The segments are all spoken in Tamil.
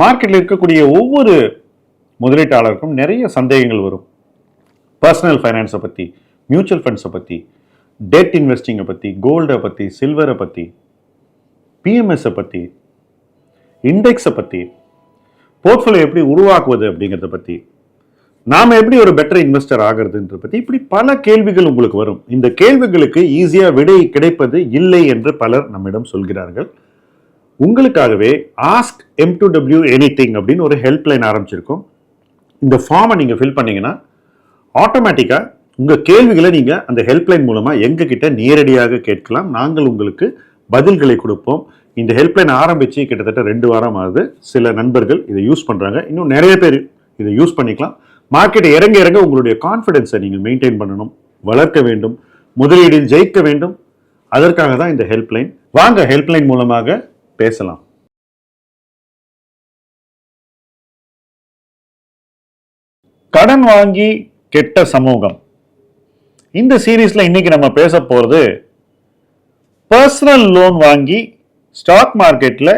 மார்க்கெட்டில் இருக்கக்கூடிய ஒவ்வொரு முதலீட்டாளருக்கும் நிறைய சந்தேகங்கள் வரும். பர்சனல் ஃபைனான்ஸை பற்றி, மியூச்சுவல் ஃபண்ட்ஸை பற்றி, டெட் இன்வெஸ்டிங்கை பற்றி, கோல்டை பற்றி, சில்வரை பற்றி, பிஎம்எஸை பற்றி, இண்டெக்ஸை பற்றி, போர்ட்ஃபோலியோ எப்படி உருவாக்குவது அப்படிங்கிறத பற்றி, நாம் எப்படி ஒரு பெட்டர் இன்வெஸ்டர் ஆகிறதுன்றத பற்றி, இப்படி பல கேள்விகள் உங்களுக்கு வரும். இந்த கேள்விகளுக்கு ஈஸியாக விடை கிடைப்பது இல்லை என்று பலர் நம்மிடம் சொல்கிறார்கள். உங்களுக்காகவே ஆஸ்க் M2W எனிதிங் அப்படின்னு ஒரு ஹெல்ப்லைன் ஆரம்பிச்சிருக்கோம். இந்த ஃபார்மை நீங்கள் ஃபில் பண்ணீங்கன்னா ஆட்டோமேட்டிக்காக உங்கள் கேள்விகளை நீங்கள் அந்த ஹெல்ப்லைன் மூலமாக எங்ககிட்ட நேரடியாக கேட்கலாம். நாங்கள் உங்களுக்கு பதில்களை கொடுப்போம். இந்த ஹெல்ப்லைன் ஆரம்பித்து கிட்டத்தட்ட 2 வாரம் ஆகுது. சில நண்பர்கள் இதை யூஸ் பண்ணுறாங்க. இன்னும் நிறைய பேர் இதை யூஸ் பண்ணிக்கலாம். மார்க்கெட் இறங்க இறங்க உங்களுடைய கான்ஃபிடென்ஸை நீங்கள் மெயின்டைன் பண்ணணும், வளர்க்க வேண்டும், முதலீடில் ஜெயிக்க வேண்டும். அதற்காக தான் இந்த ஹெல்ப்லைன். வாங்க ஹெல்ப்லைன் மூலமாக பேசலாம். கடன் வாங்கி கெட்ட சமூகம். இந்த சீரீஸ்ல இன்னைக்கு நம்ம பேச போறது பர்சனல் லோன் வாங்கி ஸ்டாக் மார்க்கெட்ல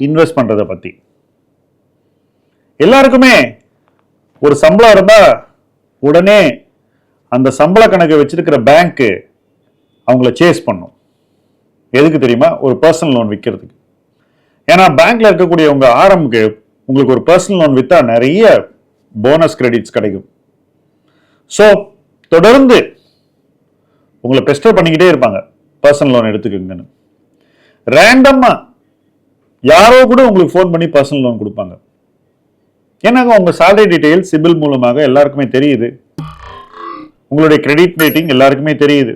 இன்வெஸ்ட் பண்றத பத்தி. எல்லாருக்குமே ஒரு சம்பளம் இருந்தா உடனே அந்த சம்பள கணக்கை வச்சிருக்கிற பேங்க் அவங்கள சேஸ் பண்ணும். எதுக்கு தெரியுமா? ஒரு பர்சனல் லோன் விற்கிறதுக்கு. ஏன்னா பேங்க்ல இருக்கக்கூடிய உங்க ஆரம்புக்கு உங்களுக்கு ஒரு பர்சனல் லோன் வித்தா நிறைய போனஸ் கிரெடிட்ஸ் கிடைக்கும். ஸோ தொடர்ந்து உங்களை பெஸ்டர் பண்ணிக்கிட்டே இருப்பாங்க, பர்சனல் லோன் எடுத்துக்கோங்கன்னு. ரேண்டமா யாரோ கூட உங்களுக்கு ஃபோன் பண்ணி பர்சனல் லோன் கொடுப்பாங்க. ஏன்னாங்க உங்க சேலரி டீடைல் சிபில் மூலமாக எல்லாருக்குமே தெரியுது. உங்களுடைய கிரெடிட் ரேட்டிங் எல்லாருக்குமே தெரியுது.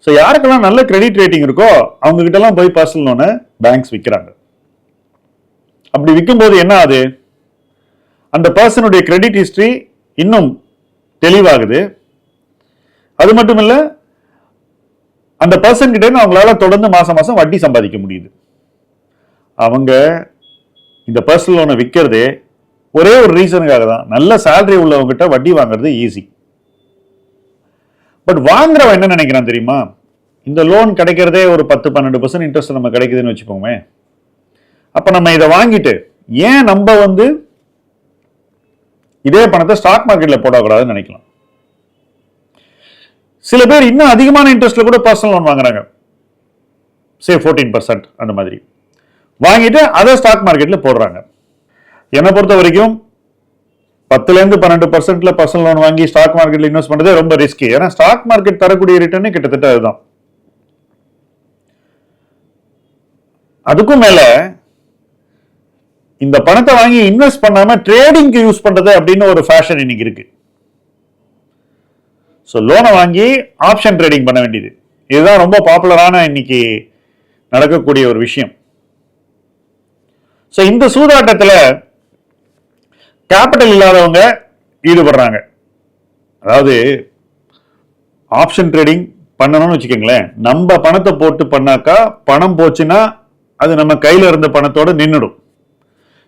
ஸோ யாருக்கெல்லாம் நல்ல கிரெடிட் ரேட்டிங் இருக்கோ அவங்க கிட்டலாம் போய் பர்சனல் லோனை பேங்க்ஸ் விற்கிறாங்க. அப்படி விற்கும்போது என்ன ஆகுது? அந்த பர்சனுடைய கிரெடிட் ஹிஸ்டரி இன்னும் தெளிவாகுது. அது மட்டும் இல்லை, அந்த பர்சன் கிட்ட அவங்களால தொடர்ந்து மாசம் மாசம் வட்டி சம்பாதிக்க முடியுது. அவங்க இந்த பர்சனல் லோனை விற்கிறதே ஒரே ஒரு ரீசனுக்காக தான். நல்ல சேலரி உள்ளவங்ககிட்ட வட்டி வாங்குறது ஈஸி. பட் வாங்குறவன் என்ன நினைக்கிறான் தெரியுமா? இந்த லோன் கிடைக்கிறதே ஒரு 10-12% இன்ட்ரெஸ்ட் நம்ம கிடைக்குதுன்னு வச்சுக்கோமே. அப்ப நம்ம இதை வாங்கிட்டு ஏன் நம்ம இதே பணத்தை ஸ்டாக் மார்க்கெட்ல போடக்கூடாதுன்னு நினைக்கலாம். சில பேர் இன்னும் அதிகமான இன்ட்ரெஸ்ட்ல கூட பர்சனல் லோன் வாங்குறாங்க. 14% அந்த மாதிரி வாங்கிட்டு அதை ஸ்டாக் மார்க்கெட்ல போடுறாங்க. என்னை பொறுத்த வரைக்கும் 10-12% பர்சனல் லோன் வாங்கி ஸ்டாக் மார்க்கெட்ல இன்வெஸ்ட் பண்றதே ரொம்ப ரிஸ்கி. ஏன்னா ஸ்டாக் மார்க்கெட் தரக்கூடிய ரிட்டர்னே கிட்டத்தட்ட அதுதான். அதுக்கும் மேல இந்த பணத்தை வாங்கி இன்வெஸ்ட் பண்ணாம ட்ரேடிங்க்கு யூஸ் பண்றது அப்படின்னு ஒரு ஃபேஷன் இன்னைக்கு இருக்கு. ஸோ லோனை வாங்கி ஆப்ஷன் ட்ரேடிங் பண்ண வேண்டியது, இதுதான் ரொம்ப பாப்புலரான இன்னைக்கு நடக்கக்கூடிய ஒரு விஷயம். ஸோ இந்த சூதாட்டத்தில் கேபிட்டல் இல்லாதவங்க ஈடுபடுறாங்க. அதாவது ஆப்ஷன் ட்ரேடிங் பண்ணணும்னு வச்சுக்கோங்களேன், நம்ம பணத்தை போட்டு பண்ணாக்கா பணம் போச்சுன்னா அது நம்ம கையில இருந்த பணத்தோட நின்றுடும்.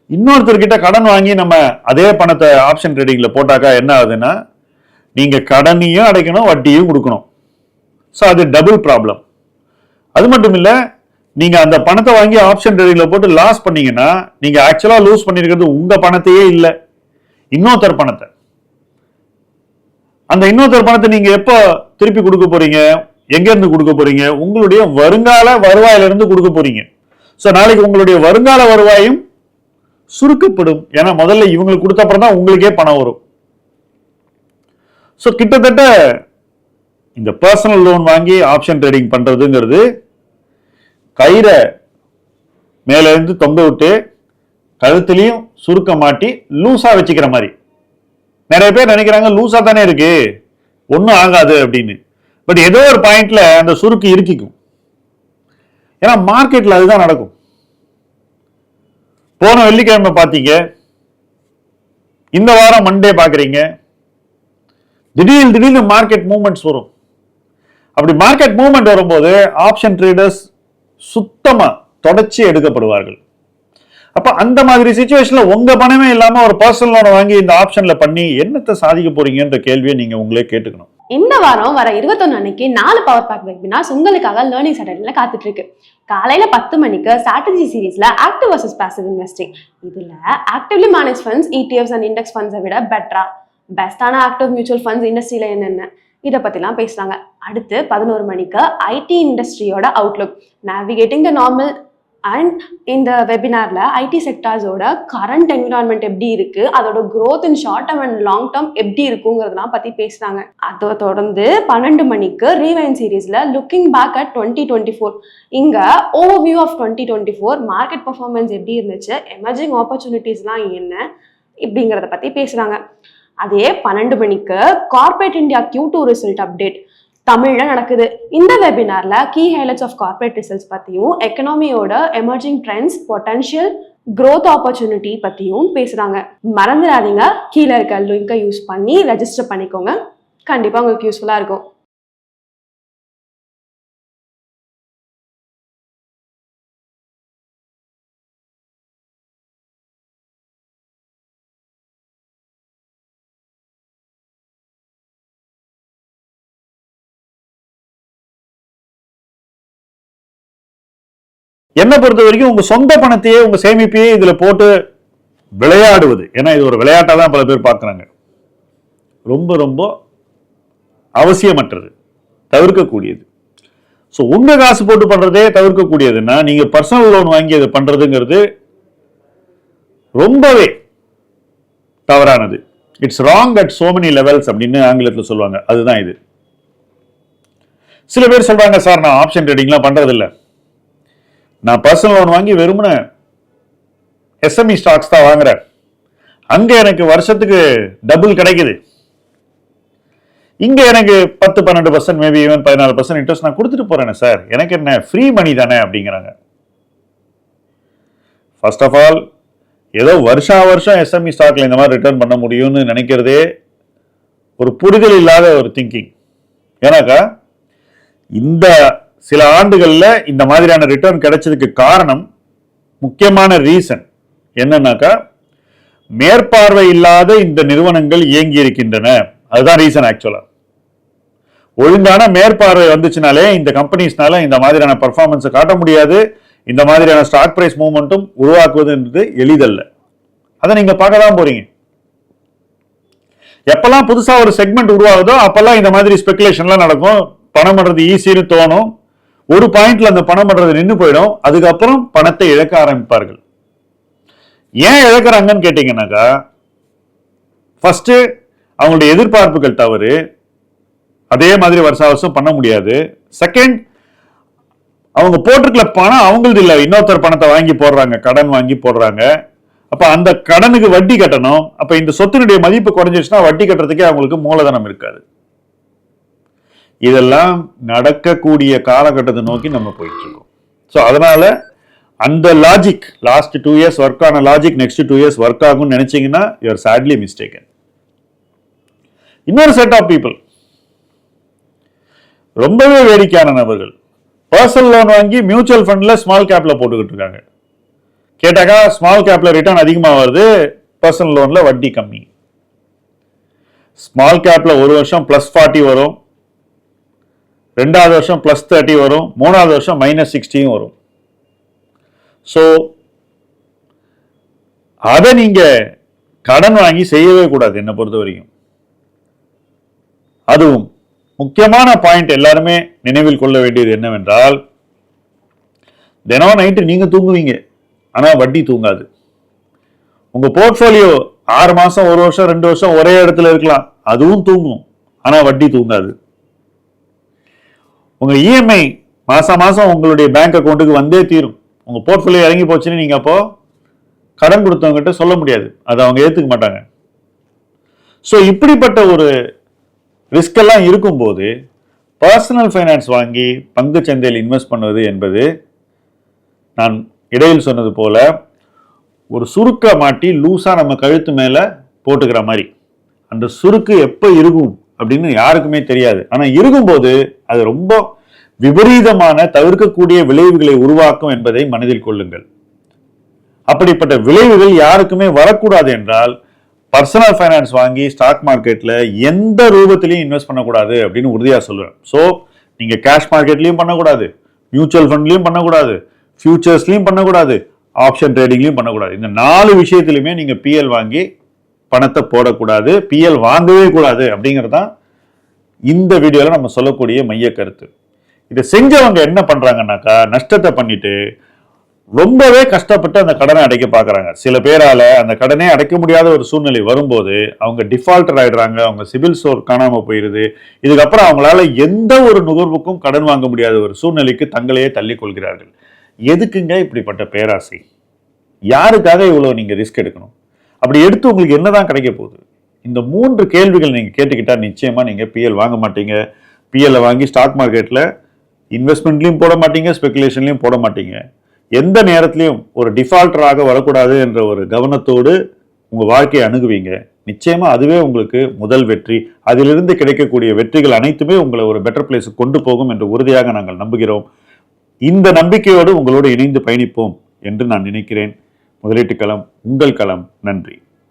இன்னொருத்தர்கிட்ட கடன் வாங்கி நம்ம அதே பணத்தை ஆப்ஷன் ட்ரேடிங்ல போட்டாக்கா என்ன ஆகுதுன்னா, நீங்க கடனையும் அடைக்கணும், வட்டியும் கொடுக்கணும். ஸோ அது டபுள் ப்ராப்ளம். அது மட்டும் இல்லை, நீங்க அந்த பணத்தை வாங்கி ஆப்ஷன் ட்ரேடிங்ல போட்டு லாஸ் பண்ணீங்கன்னா நீங்க ஆக்சுவலா லூஸ் பண்ணிருக்கிறது உங்க பணத்தையே இல்லை, இன்னொருத்தர் பணத்தை. அந்த இன்னொருத்தர் பணத்தை நீங்க எப்போ திருப்பி கொடுக்க போறீங்க? எங்க இருந்து கொடுக்க போறீங்க? உங்களுடைய வருங்கால வருவாயில இருந்து கொடுக்க போறீங்க. ஸோ நாளைக்கு உங்களுடைய வருங்கால வருவாயும் சுருக்கப்படும். ஏன்னா முதல்ல இவங்களுக்கு கொடுத்த அப்புறம் தான் உங்களுக்கே பணம் வரும். ஸோ கிட்டத்தட்ட இந்த பர்சனல் லோன் வாங்கி ஆப்ஷன் ட்ரேடிங் பண்றதுங்கிறது கயிறை மேல இருந்து தொங்க விட்டு கழுத்துலையும் சுருக்க மாட்டி லூசா வச்சுக்கிற மாதிரி. நிறைய பேர் நினைக்கிறாங்க லூசா தானே இருக்கு, ஒன்றும் ஆகாது அப்படின்னு. பட் ஏதோ ஒரு பாயிண்ட்ல அந்த சுருக்கு இருக்கிக்கும். ஏன்னா மார்க்கெட்ல அதுதான் நடக்கும். போன வெள்ளிக்கிழமை பார்த்தீங்க, இந்த வாரம் மண்டே பார்க்குறீங்க, திடீர்னு மார்க்கெட் மூவ்மெண்ட்ஸ் வரும். அப்படி மார்க்கெட் மூவ்மெண்ட் வரும்போது ஆப்ஷன் ட்ரேடர்ஸ் சுத்தமா தொடச்சி எடுக்கப்படுவார்கள். அப்ப அந்த மாதிரி சிச்சுவேஷன்ல உங்க பணமே இல்லாம ஒரு பர்சனல் லோனை வாங்கி இந்த ஆப்ஷன்ல பண்ணி என்னத்தை சாதிக்க போறீங்கன்ற கேள்வியை நீங்க உங்களே கேட்டுக்கணும். இந்த வாரம் வர 21 அன்னைக்கு 4 பவர் பேக் வெபினார்ஸ் உங்களுக்காக லேர்னிங் சாட்டர்டேல காத்துட்டு இருக்கு. காலையில 10 மணிக்கு ஸ்ட்ராட்டஜி சீரீஸ்ல ஆக்டிவ் வர்சஸ் பாசிவ் இன்வெஸ்டிங். இதுல actively manage funds, ETFs and index ஃபண்ட்ஸை விட பெஸ்டான ஆக்டிவ் மியூச்சுவல் ஃபண்ட்ஸ் இண்டஸ்ட்ரியில என்னென்ன இதை பத்திலாம் பேசுறாங்க. அடுத்து 11 மணிக்கு ஐடி இண்டஸ்ட்ரியோட outlook, navigating the normal. And இந்த வெபினார்ல ஐடி செக்டார்ஸோட கரண்ட் என்விரான்மெண்ட் எப்படி இருக்கு, அதோட growth in short term and long term எப்படி இருக்குங்கிறதுலாம் பத்தி பேசுறாங்க. அதை தொடர்ந்து 12 மணிக்கு ரீவைன் சீரீஸ்ல லுக்கிங் பேக் அட் 2024, இங்க ஓவர்வியூ ஆஃப் 2024 மார்க்கெட் பர்ஃபார்மன்ஸ் எப்படி இருந்துச்சு, எமர்ஜிங் ஆப்பர்ச்சுனிட்டிஸ்லாம் என்ன இப்படிங்கிறத பத்தி பேசுறாங்க. அதே 12 மணிக்கு corporate India Q2 result update தமிழ்ல நடக்குது. இந்த வெபினார்ல key highlights of corporate results பத்தியும், எக்கனாமியோட emerging trends, potential growth opportunity பத்தியும் பேசுறாங்க. மறந்துடாதீங்க, கீழே இருக்க லிங்கை யூஸ் பண்ணி ரெஜிஸ்டர் பண்ணிக்கோங்க. கண்டிப்பா உங்களுக்கு யூஸ்ஃபுல்லா இருக்கும். என்னை பொறுத்த வரைக்கும் உங்க சொந்த பணத்தையே, உங்க சேமிப்பையே இதுல போட்டு விளையாடுவது, ஏன்னா இது ஒரு விளையாட்டா தான் பல பேர் பார்க்குறாங்க, ரொம்ப ரொம்ப அவசியமற்றது, தவிர்க்கக்கூடியது. ஸோ உங்க காசு போட்டு பண்றதே தவிர்க்கக்கூடியதுன்னா நீங்க பர்சனல் லோன் வாங்கி அதை பண்றதுங்கிறது ரொம்பவே தவறானது. It's wrong at so many levels அப்படின்னு ஆங்கிலத்தில் சொல்லுவாங்க. அதுதான் இது. சில பேர் சொல்றாங்க, சார் நான் ஆப்ஷன் ட்ரேடிங்லாம் பண்றதில்லை, நான் பர்சனல் லோன் வாங்கி வெறுமன எஸ்எம்இ ஸ்டாக்ஸ் தான் வாங்குறேன், அங்க எனக்கு வருஷத்துக்கு டபுள் கிடைக்குது, இங்க எனக்கு 10-12% மேபி ஈவன் 14% இன்ட்ரெஸ்ட் நான் கொடுத்துட்டு போறேன் சார், எனக்கு என்ன ஃப்ரீ மணி தானே அப்படிங்கிறாங்க. ஃபர்ஸ்ட் ஆஃப் ஆல், ஏதோ வருஷம் எஸ்எம்இ ஸ்டாக்ல இந்த மாதிரி ரிட்டர்ன் பண்ண முடியும்னு நினைக்கிறதே ஒரு புரிதல் இல்லாத ஒரு திங்கிங். ஏன்னாக்கா இந்த சில ஆண்டுகள்ல இந்த மாதிரியான ரிட்டர்ன் கிடைச்சதுக்கு காரணம், முக்கியமான ரீசன் என்னன்னாக்கா, மேற்பார்வை இல்லாத இந்த நிறுவனங்கள் இயங்கி இருக்கின்றன. அதுதான் ரீசன். ஆக்சுவலா ஒழுங்கான மேற்பார்வை வந்துச்சுனாலே இந்த கம்பெனிஸ்னால இந்த மாதிரியான பர்ஃபார்மன்ஸை காட்ட முடியாது, இந்த மாதிரியான ஸ்டாக் பிரைஸ் மூவ்மெண்ட்டும் உருவாக்குவதுன்றது எளிதல்ல. அதை நீங்க பார்க்க தான் போறீங்க. எப்பெல்லாம் புதுசா ஒரு செக்மெண்ட் உருவாகுதோ அப்பெல்லாம் இந்த மாதிரி ஸ்பெகுலேஷன்லாம் நடக்கும். பணம் பண்றது ஈஸின்னு தோணும், ஒரு பாயிண்ட்ல அந்த பணம் பண்றது நின்று போயிடும், அதுக்கப்புறம் பணத்தை இழக்க ஆரம்பிப்பார்கள். ஏன் இழக்கிறாங்கன்னு கேட்டீங்கன்னாக்கா, ஃபர்ஸ்ட் அவங்களுடைய எதிர்பார்ப்புகள் தவறு, அதே மாதிரி வருஷம் பண்ண முடியாது. செகண்ட், அவங்க போட்டிருக்கல பணம் அவங்களது இல்லை, இன்னொருத்தர் பணத்தை வாங்கி போடுறாங்க, கடன் வாங்கி போடுறாங்க. அப்ப அந்த கடனுக்கு வட்டி கட்டணும். அப்ப இந்த சொத்தினுடைய மதிப்பு குறைஞ்சிச்சுன்னா வட்டி கட்டுறதுக்கே அவங்களுக்கு மூலதனம் இருக்காது. இதெல்லாம் நடக்கக்கூடிய காலகட்டத்தை நோக்கி நம்ம போயிட்டு இருக்கோம். ஸோ அதனால அந்த லாஜிக், லாஸ்ட் 2 years ஒர்க் ஆன லாஜிக் நெக்ஸ்ட் 2 years ஒர்க் ஆகும்னு நினைச்சீங்கன்னா யூ ஆர் சேட்லி மிஸ்டேக்கன். இன்னொரு செட் ஆஃப் பீப்புள் ரொம்பவே வேடிக்கையான நபர்கள், பர்சனல் லோன் வாங்கி மியூச்சுவல் ஃபண்ட்ல ஸ்மால் கேப்ல போட்டுக்கிட்டு இருக்காங்க. கேட்டாக்கா ஸ்மால் கேப்ல ரிட்டர்ன் அதிகமாக வருது, பர்சனல் லோன்ல வட்டி கம்மி. ஸ்மால் கேப்ல ஒரு வருஷம் +40 வரும், 2வது வருஷம் +30 வரும், 3வது வருஷம் -60 வரும். ஸோ அதை நீங்க கடன் வாங்கி செய்யவே கூடாது என்னை பொறுத்த வரைக்கும். அதுவும் முக்கியமான பாயிண்ட் எல்லாருமே நினைவில் கொள்ள வேண்டியது என்னவென்றால், தினம் நைட்டு நீங்க தூங்குவீங்க, ஆனா வட்டி தூங்காது. உங்க போர்ட்போலியோ 6 மாசம், 1 வருஷம், 2 வருஷம் ஒரே இடத்துல இருக்கலாம், அதுவும் தூங்கும், ஆனா வட்டி தூங்காது. உங்க இஎம்ஐ மாசம் உங்களுடைய பேங்க் அக்கௌண்ட்டுக்கு வந்தே தீரும். உங்க போர்ட்போலியோ இறங்கி போச்சுன்னு நீங்க அப்போ கடன் கொடுத்தவங்கிட்ட சொல்ல முடியாது, அதை அவங்க ஏத்துக்க மாட்டாங்க. ஸோ இப்படிப்பட்ட ஒரு ரிஸ்க் எல்லாம் இருக்கும்போது பர்சனல் ஃபைனான்ஸ் வாங்கி பங்கு சந்தையில் இன்வெஸ்ட் பண்ணுவது என்பது, நான் இடையில் சொன்னது போல, ஒரு சுருக்க மாட்டி லூசா நம்ம கழுத்து மேல போட்டுக்கிற மாதிரி. அந்த சுருக்கு எப்ப இருக்கும் அப்படின்னு யாருக்குமே தெரியாது. ஆனா இருக்கும்போது அது ரொம்ப விபரீதமான தவிர்க்கக்கூடிய விளைவுகளை உருவாக்கும் என்பதை மனதில் கொள்ளுங்கள். அப்படிப்பட்ட விளைவுகள் யாருக்குமே வரக்கூடாது என்றால் பர்சனல் ஃபைனான்ஸ் வாங்கி ஸ்டாக் மார்க்கெட்ல எந்த ரூபத்திலையும் இன்வெஸ்ட் பண்ணக்கூடாது அப்படின்னு உறுதியா சொல்லுவேன். ஸோ நீங்க கேஷ் மார்க்கெட்லயும் பண்ணக்கூடாது, மியூச்சுவல் ஃபண்ட்லயும் பண்ணக்கூடாது, ஃபியூச்சர்ஸ்லயும் பண்ணக்கூடாது, ஆப்ஷன் ட்ரேடிங்லயும் பண்ணக்கூடாது. இந்த 4 விஷயத்திலுமே நீங்க பிஎல் வாங்கி பணத்தை போடக்கூடாது, பிஎல் வாங்கவே கூடாது அப்படிங்கறதான் இந்த வீடியோல நம்ம சொல்லக்கூடிய மைய கருத்து. இதை செஞ்சவங்க என்ன பண்றாங்கன்னாக்கா, நஷ்டத்தை பண்ணிட்டு ரொம்பவே கஷ்டப்பட்டு அந்த கடனை அடைக்க பாக்குறாங்க. சில பேரால அந்த கடனே அடைக்க முடியாத ஒரு சூழ்நிலை வரும்போது அவங்க டிஃபால்டர் ஆயிடுறாங்க, அவங்க சிபில் ஸ்கோர் காணாம போயிருது. இதுக்கப்புறம் அவங்களால எந்த ஒரு நுகர்வுக்கும் கடன் வாங்க முடியாத ஒரு சூழ்நிலைக்கு தங்களையே தள்ளி கொள்கிறார்கள். எதுக்குங்க இப்படிப்பட்ட பேராசை? யாருக்காக இவ்வளவு நீங்க ரிஸ்க் எடுக்கணும்? அப்படி எடுத்து உங்களுக்கு என்னதான் கிடைக்க போகுது? இந்த 3 கேள்விகள் நீங்க கேட்டுக்கிட்டா நிச்சயமா நீங்க பிஎல் வாங்க மாட்டீங்க. பிஎல் வாங்கி ஸ்டாக் மார்க்கெட்ல இன்வெஸ்ட்மெண்ட்லயும் போட மாட்டீங்க, ஸ்பெகுலேஷன்லயும் போட மாட்டீங்க. எந்த நேரத்திலையும் ஒரு டிஃபால்டராக வரக்கூடாது என்ற ஒரு கவனத்தோடு உங்க வாழ்க்கையை அணுகுவீங்க. நிச்சயமா அதுவே உங்களுக்கு முதல் வெற்றி. அதிலிருந்து கிடைக்கக்கூடிய வெற்றிகள் அனைத்துமே உங்களை ஒரு பெட்டர் பிளேஸுக்கு கொண்டு போகும் என்று உறுதியாக நாங்கள் நம்புகிறோம். இந்த நம்பிக்கையோடு உங்களோடு இணைந்து பயணிப்போம் என்று நான் நினைக்கிறேன். முதலீட்டு களம் உங்கள் களம். நன்றி.